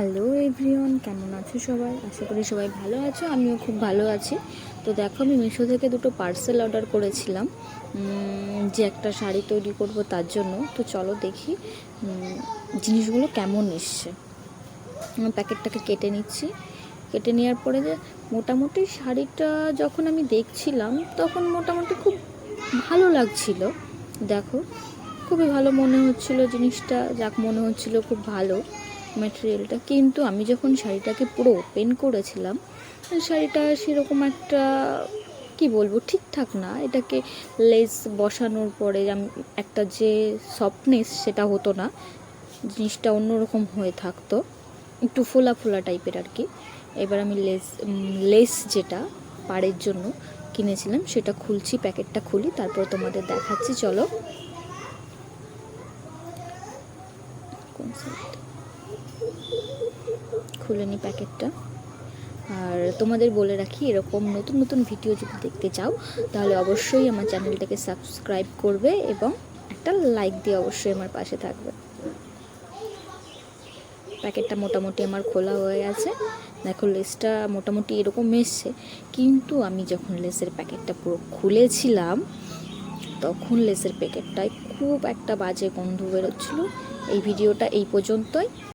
Hello everyone, কেমন আছো সবাই? আশা করি সবাই ভালো আছো, আমিও খুব ভালো আছি। তো দেখো, আমি মিশো থেকে দুটো পার্সেল অর্ডার করেছিলাম যে একটা শাড়ি তৈরি করব তার জন্য। তো চলো দেখি জিনিসগুলো কেমন এসছে। প্যাকেটটাকে কেটে নিচ্ছি। কেটে নেওয়ার পরে যে মোটামুটি শাড়িটা যখন আমি দেখছিলাম তখন মোটামুটি খুব ভালো লাগছিল। দেখো, খুবই ভালো মনে হচ্ছিল জিনিসটা, যাক মনে হচ্ছিল খুব ভালো ম্যাটেরিয়ালটা। কিন্তু আমি যখন শাড়িটাকে পুরো ওপেন করেছিলাম, শাড়িটা সেরকম একটা কি বলবো, ঠিকঠাক না। এটাকে লেস বসানোর পরে একটা যে সফটনেস সেটা হতো না, জিনিসটা অন্যরকম হয়ে থাকতো, একটু ফোলা ফোলা টাইপের আর কি। এবার আমি লেস যেটা পাড়ের জন্য কিনেছিলাম সেটা খুলছি, প্যাকেটটা খুলি, তারপর তোমাদের দেখাচ্ছি। চলো, খুলে নিই প্যাকেটটা। আর তোমাদের বলে রাখি, এরকম নতুন নতুন ভিডিও যদি দেখতে চাও তাহলে অবশ্যই আমার চ্যানেলটাকে সাবস্ক্রাইব করবে এবং একটা লাইক দিয়ে অবশ্যই আমার পাশে থাকবে। প্যাকেটটা মোটামুটি আমার খোলা হয়ে গেছে। দেখো, লেসটা মোটামুটি এরকম এসছে, কিন্তু আমি যখন লেসের প্যাকেটটা পুরো খুলেছিলাম তখন লেসের প্যাকেটটায় খুব একটা বাজে গন্ধ বেরোচ্ছিলো। এই ভিডিওটা এই পর্যন্তই।